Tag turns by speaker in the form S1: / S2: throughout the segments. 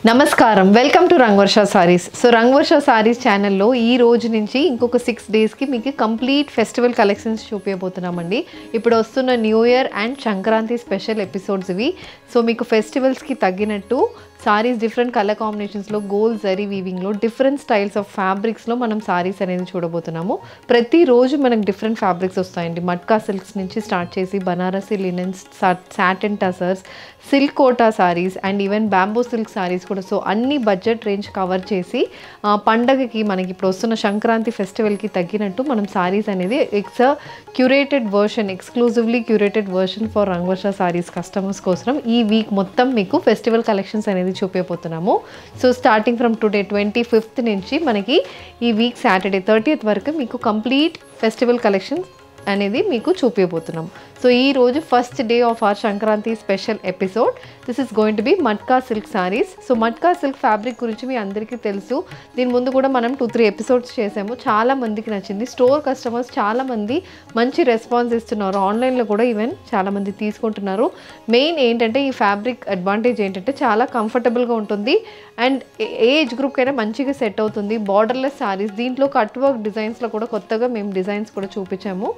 S1: నమస్కారం welcome to Rangavarsha saris. So Rangavarsha saris ఛానల్లో ఈ రోజు నుంచి ఇంకొక 6 డేస్కి మీకు కంప్లీట్ ఫెస్టివల్ కలెక్షన్స్ చూపించబోతున్నామండి. ఇప్పుడు వస్తున్న new year and Sankranti special episodes ఇవి. సో మీకు ఫెస్టివల్స్కి తగ్గినట్టు సారీస్ డిఫరెంట్ కలర్ కాంబినేషన్స్లో గోల్డ్ జరీ వీవింగ్లో డిఫరెంట్ స్టైల్స్ ఆఫ్ ఫ్యాబ్రిక్స్లో మనం సారీస్ అనేది చూడబోతున్నాము. ప్రతిరోజు మనకు డిఫరెంట్ ఫ్యాబ్రిక్స్ వస్తాయండి. మట్కా సిల్క్స్ నుంచి స్టార్ట్ చేసి Banarasi linens, satin tussars, silk Kota saris and even bamboo silk saris కూడా. సో అన్ని బడ్జెట్ రేంజ్ కవర్ చేసి పండగకి మనకి ఇప్పుడు వస్తున్న సంక్రాంతి ఫెస్టివల్కి తగ్గినట్టు మనం సారీస్ అనేది it's a curated version, exclusively curated version for Rangavarsha saris customers కోసం ఈ వీక్ మొత్తం మీకు ఫెస్టివల్ కలెక్షన్స్ అనేది చూపించబోతున్నాము. So starting from today 25th నుంచి మనకి ఈ వీక్ సాటర్డే 30th వరకు మీకు కంప్లీట్ ఫెస్టివల్ కలెక్షన్స్ అనేది మీకు చూపించబోతున్నాం. సో ఈ రోజు first day of our Sankranti special episode. This is going to be matka silk saris. So matka silk fabric గురించి మీ అందరికీ తెలుసు. దీని ముందు కూడా మనం 2-3 ఎపిసోడ్స్ చేసాము. చాలా మందికి నచ్చింది. స్టోర్ కస్టమర్స్ చాలామంది మంచి రెస్పాన్స్ ఇస్తున్నారు. ఆన్లైన్లో కూడా ఈవెన్ చాలామంది తీసుకుంటున్నారు. మెయిన్ ఏంటంటే ఈ ఫ్యాబ్రిక్ అడ్వాంటేజ్ ఏంటంటే చాలా కంఫర్టబుల్గా ఉంటుంది అండ్ ఏజ్ గ్రూప్కైనా మంచిగా సెట్ అవుతుంది. బార్డర్లెస్ సారీస్, దీంట్లో కట్ వర్క్ డిజైన్స్లో కూడా కొత్తగా మేము డిజైన్స్ కూడా చూపించాము.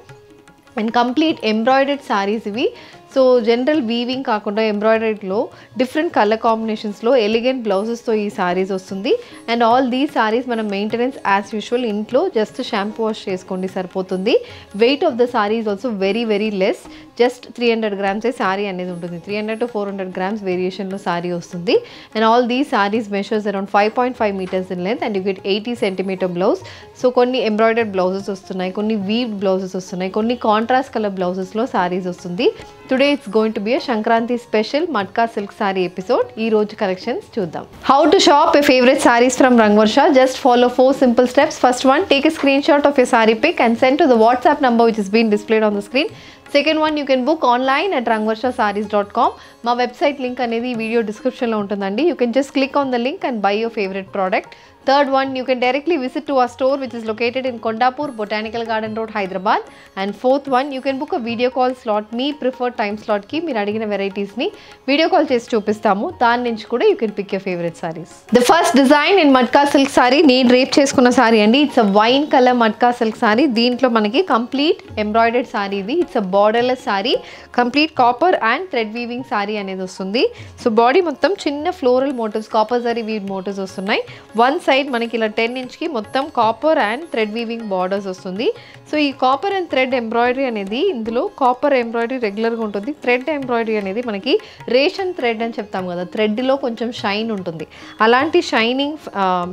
S1: అండ్ కంప్లీట్ ఎంబ్రాయిడర్డ్ సారీస్ ఇవి. సో జనరల్ వీవింగ్ కాకుండా ఎంబ్రాయిడరీలో డిఫరెంట్ కలర్ కాంబినేషన్స్లో ఎలిగెంట్ బ్లౌజెస్తో ఈ సారీస్ వస్తుంది. అండ్ ఆల్ దీస్ సారీస్ మనం మెయింటెనెన్స్ యాజ్ యూజువల్ ఇంట్లో జస్ట్ షాంపూ వాష్ చేసుకోండి సరిపోతుంది. Weight of the sorry is also very very less. Just 300 grams sorry అనేది ఉంటుంది. 300 to 400 grams వేరియేషన్లో సారీ వస్తుంది. And all these saris measures around 5.5 meters in length and you get 80 centimeter blouse. So కొన్ని embroidered blouses వస్తున్నాయి, కొన్ని weaved blouses వస్తున్నాయి, కొన్ని contrast colour బ్లౌజెస్లో saris వస్తుంది. Today it's going to be a Sankranti special matka silk sorry episode. ఈ రోజు collections చూద్దాం. How to shop a favourite saris from Rangavarsha. Just follow 4 simple steps. First one, take a screenshot of your saree pic and send to the WhatsApp number which is being displayed on the screen. Second one, you can book online at rangvarshasarees.com. మా website link అనేది ఈ video డిస్క్రిప్షన్లో ఉంటుందండి. You can just click on the link and by your favourite product. Third one, you can directly visit to our store which is located in Kondapur, Botanical Garden Road, Hyderabad. And fourth one, you can book a video call slot. మీ preferred time స్లాట్కి మీరు అడిగిన వెరైటీస్ని video call చేసి చూపిస్తాము. దాని నుంచి కూడా you can pick your favourite saris. The first design in matka silk sari నేను రేప్ చేసుకున్న సారీ అండి. It's a wine colour matka silk sari. దీంట్లో మనకి కంప్లీట్ ఎంబ్రాయిడర్డ్ సారీ ఇది. It's a borderless sari, complete copper and thread weaving sari అనేది వస్తుంది. సో బాడీ మొత్తం చిన్న floral motifs, copper zari weave motifs వస్తున్నాయి. వన్ సైడ్ మనకి ఇలా 10 inchకి మొత్తం copper and thread weaving borders వస్తుంది. సో ఈ కాపర్ అండ్ థ్రెడ్ ఎంబ్రాయిడరీ అనేది, ఇందులో కాపర్ ఎంబ్రాయిడరీ రెగ్యులర్గా ఉంటుంది. థ్రెడ్ ఎంబ్రాయిడరీ అనేది మనకి రేషన్ థ్రెడ్ అని చెప్తాం కదా, థ్రెడ్లో కొంచెం షైన్ ఉంటుంది. అలాంటి షైనింగ్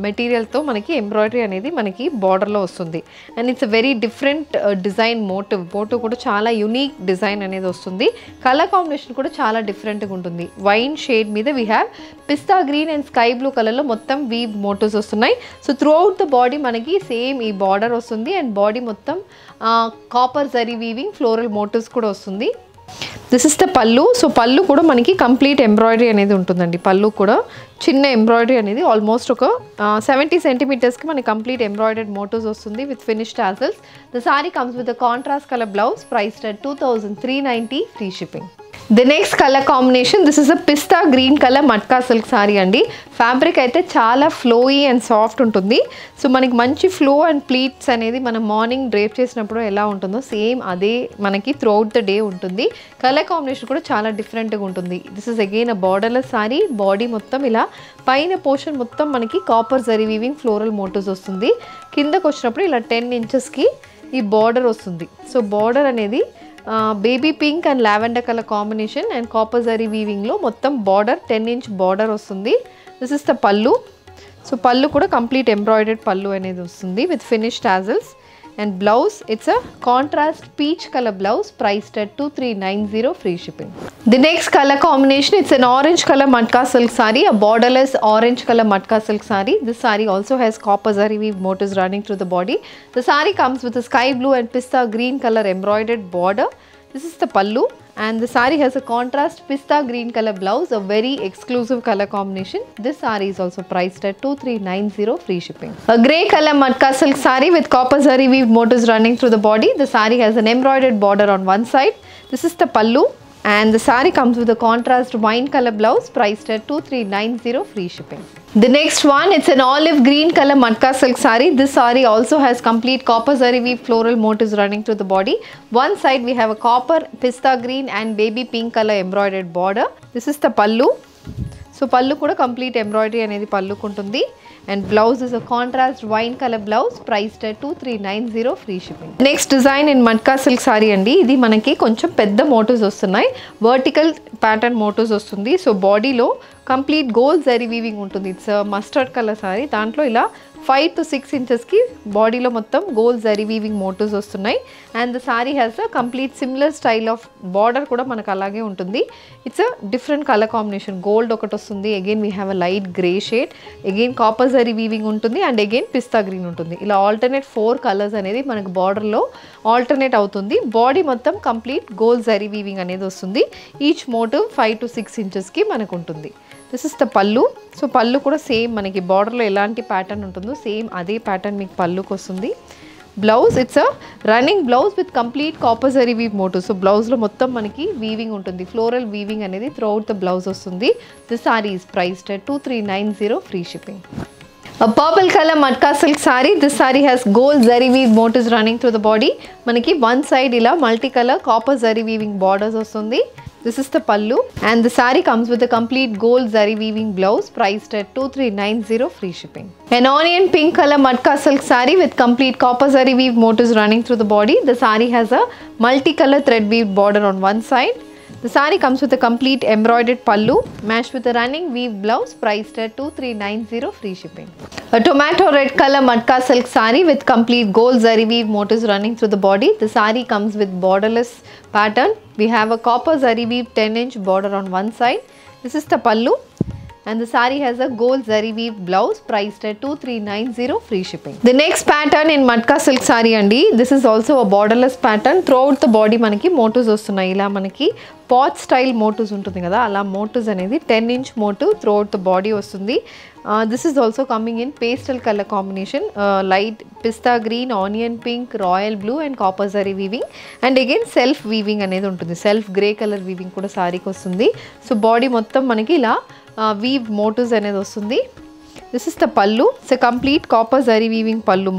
S1: మెటీరియల్తో మనకి ఎంబ్రాయిడరీ అనేది మనకి బార్డర్లో వస్తుంది. And it's a very different design. Motif కూడా చాలా యునీక్ డిజైన్ అనేది వస్తుంది. కలర్ కాంబినేషన్ కూడా చాలా డిఫరెంట్గా ఉంటుంది. వైన్ షేడ్ మీద we have pista green and sky blue కలర్లో మొత్తం వీవ్ మోటివ్స్ వస్తున్నాయి. So throughout the body మనకి సేమ్ ఈ బార్డర్ వస్తుంది అండ్ బాడీ మొత్తం copper zari weaving floral motifs కూడా వస్తుంది. This is the pallu. So pallu కూడా మనకి కంప్లీట్ ఎంబ్రాయిడరీ అనేది ఉంటుందండి. పళ్ళు కూడా చిన్న ఎంబ్రాయిడరీ అనేది ఆల్మోస్ట్ ఒక 70 centimetersకి మనకి కంప్లీట్ ఎంబ్రాయిడర్డ్ మోటివ్స్ వస్తుంది with finished tassels. The sorry comes with a contrast colour blouse, priced at 2390, free shipping. The next colour combination, this is a pista green colour matka silk sorry అండి. Fabric అయితే చాలా flowy and soft ఉంటుంది. So మనకి మంచి flow and pleats అనేది మనం morning drape చేసినప్పుడు ఎలా ఉంటుందో సేమ్ అదే మనకి త్రూ అవుట్ ద డే ఉంటుంది. కలర్ కాంబినేషన్ కూడా చాలా డిఫరెంట్గా ఉంటుంది. This is again a borderless sari. Body మొత్తం ఇలా పైన పోర్షన్ మొత్తం మనకి copper zari weaving floral motifs వస్తుంది. కిందకు వచ్చినప్పుడు ఇలా 10 inchesకి ఈ బార్డర్ వస్తుంది. సో బార్డర్ అనేది baby pink and lavender colour combination and copper zari వీవింగ్లో మొత్తం బార్డర్ 10 inch బార్డర్ వస్తుంది. This is the pallu. So pallu కూడా కంప్లీట్ ఎంబ్రాయిడర్డ్ పళ్ళు అనేది వస్తుంది with finished tassels. And blouse, it's a contrast peach colour blouse, priced at 2390, free shipping. The next colour combination, it's an orange color matka silk saree, a borderless orange color matka silk saree. This saree also has copper zari weave motifs running through the body. The saree comes with a sky blue and pista green color embroidered border. This is the pallu and the saree has a contrast pista green color blouse, a very exclusive color combination. This saree is also priced at 2390, free shipping. A grey color matka silk saree with copper zari weave motifs running through the body. The saree has an embroidered border on one side. This is the pallu. and the saree comes with a contrast wine color blouse priced at 2390 free shipping. The next one, it's an olive green color matka silk saree. This saree also has complete copper zari weave floral motifs running through the body. One side we have a copper, pista green and baby pink color embroidered border. This is the pallu. So pallu kuda complete embroidery anedi palluku untundi, and blouse is a contrast wine color blouse priced at 2390 free shipping. Next design in matka silk saree andi. Idi manaki koncham pedda motifs vastunnai, vertical pattern motifs vastundi. So body lo complete gold zari weaving ఉంటుంది. It's mustard colour sorry. దాంట్లో ఇలా 5 to 6 ఇంచెస్కి బాడీలో మొత్తం gold zari weaving motifs వస్తున్నాయి. And the sorry has a complete similar style of border కూడా మనకు అలాగే ఉంటుంది. It's a different colour combination. Gold ఒకటి వస్తుంది, again we have a light grey shade, again copper zari weaving ఉంటుంది, అండ్ అగైన్ పిస్తా గ్రీన్ ఉంటుంది. ఇలా ఆల్టర్నేట్ 4 కలర్స్ అనేది మనకు బార్డర్లో ఆల్టర్నేట్ అవుతుంది. బాడీ మొత్తం కంప్లీట్ గోల్డ్ జరీ వీవింగ్ అనేది వస్తుంది. ఈచ్ మోటివ్ 5 to 6 ఇంచెస్కి మనకు ఉంటుంది. దిస్ ఇస్ ద పల్లు. సో పల్లు కూడా సేమ్ మనకి బార్డర్లో ఎలాంటి ప్యాటర్న్ ఉంటుందో సేమ్ అదే ప్యాటర్న్ మీకు పల్లుకి వస్తుంది. Blouse, it's a running blouse with complete copper zari weave motif. So బ్లౌజ్లో మొత్తం మనకి వీవింగ్ ఉంటుంది, ఫ్లోరల్ వీవింగ్ అనేది త్రూ అవుట్ ద బ్లౌజ్ వస్తుంది. This sari is priced at 2390 free shipping. A purple color matka silk saree. This saree has gold zari weave motifs running through the body. Manaki one side ila multicolor copper zari weaving borders vastundi. This is the pallu, and the saree comes with a complete gold zari weaving blouse priced at 2390 free shipping. An onion pink color matka silk saree with complete copper zari weave motifs running through the body. The saree has a multicolor thread weave border on one side. The saree comes with a complete embroidered pallu matched with a running weave blouse priced at 2390 free shipping. A tomato red color matka silk saree with complete gold zari weave motifs running through the body. The saree comes with borderless pattern. We have a copper zari weave 10-inch border on one side. This is the pallu, and the saree has a gold zari weave blouse priced at 2390 free shipping. The next pattern in matka silk saree andi. This is also a borderless pattern. Throughout the body manaki motifs vastunayi. Ila manaki pot style motifs untundi kada, ala motifs anedi 10-inch motif throughout the body vastundi. This is also coming in pastel color combination, light pista green, onion pink, royal blue and copper zari weaving, and again self weaving anedi untundi. Self grey color weaving kuda saree ki vastundi. So body mottam manaki ila weave motifs అనేది వస్తుంది. This is the పల్లు. It's complete copper zari weaving పల్లు.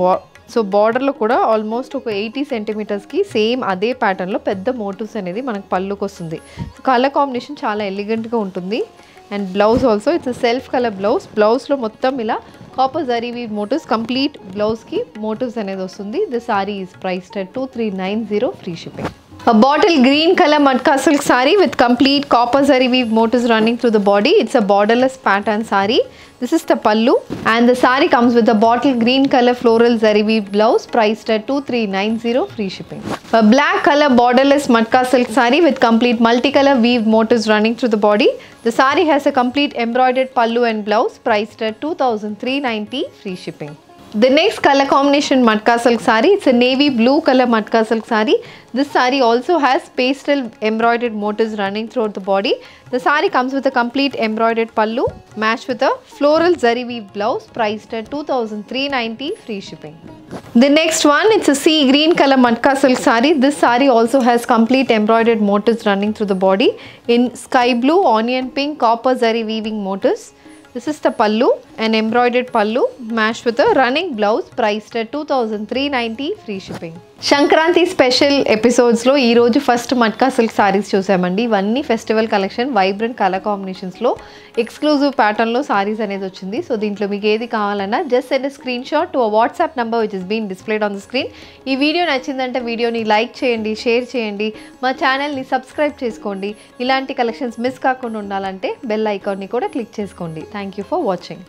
S1: So బార్డర్లో కూడా almost ఒక 80 సెంటీమీటర్స్కి same అదే ప్యాటర్న్లో పెద్ద మోటివ్స్ అనేది మనకు పల్లుకి వస్తుంది. సో కలర్ కాంబినేషన్ చాలా ఎలిగెంట్గా ఉంటుంది. And blouse also it's self colour blouse. బ్లౌజ్లో మొత్తం ఇలా copper zari weave motifs, complete బ్లౌజ్కి మోటివ్స్ అనేది వస్తుంది. The sari is priced at 2390 free shipping. A bottle green color matka silk saree with complete copper zari weave motifs running through the body. It's a borderless pattern saree. This is the pallu, and the saree comes with a bottle green color floral zari weave blouse priced at 2390 free shipping. A black color borderless matka silk saree with complete multicolor weave motifs running through the body. The saree has a complete embroidered pallu and blouse priced at 2390 free shipping. The next color combination matka silk saree. It's a navy blue color matka silk saree. This saree also has pastel embroidered motifs running throughout the body. The saree comes with a complete embroidered pallu matched with a floral zari weave blouse priced at 2390 free shipping. The next one, it's a sea green color matka silk saree. This saree also has complete embroidered motifs running through the body in sky blue, onion pink, copper zari weaving motifs. This is the pallu, an embroidered pallu matched with a running blouse priced at 2390 free shipping. Sankranti special ఎపిసోడ్స్లో ఈరోజు first matka silk saris చూసామండి. ఇవన్నీ festival collection, vibrant colour కాంబినేషన్స్లో exclusive ప్యాటర్న్లో సారీస్ అనేది వచ్చింది. So దీంట్లో మీకు ఏది కావాలన్నా just send screenshot to a WhatsApp number which is been displayed on the screen. ఈ వీడియో నచ్చిందంటే వీడియోని లైక్ చేయండి, షేర్ చేయండి, మా ఛానల్ని సబ్స్క్రైబ్ చేసుకోండి. ఇలాంటి కలెక్షన్స్ మిస్ కాకుండా ఉండాలంటే బెల్ ఐకాన్ని కూడా క్లిక్ చేసుకోండి. Thank you for watching.